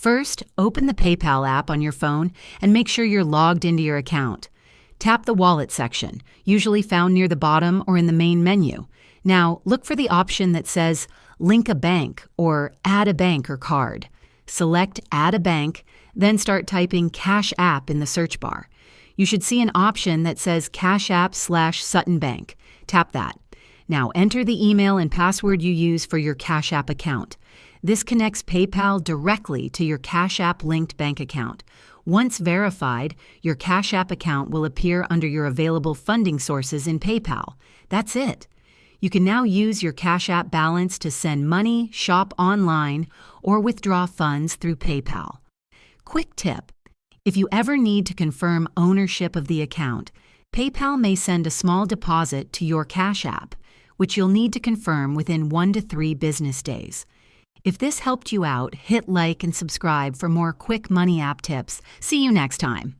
First, open the PayPal app on your phone and make sure you're logged into your account. Tap the Wallet section, usually found near the bottom or in the main menu. Now, look for the option that says Link a Bank or Add a Bank or Card. Select Add a Bank, then start typing Cash App in the search bar. You should see an option that says Cash App/Sutton Bank. Tap that. Now enter the email and password you use for your Cash App account. This connects PayPal directly to your Cash App linked bank account. Once verified, your Cash App account will appear under your available funding sources in PayPal. That's it. You can now use your Cash App balance to send money, shop online, or withdraw funds through PayPal. Quick tip: if you ever need to confirm ownership of the account, PayPal may send a small deposit to your Cash App, which you'll need to confirm within 1 to 3 business days. If this helped you out, hit like and subscribe for more quick money app tips. See you next time.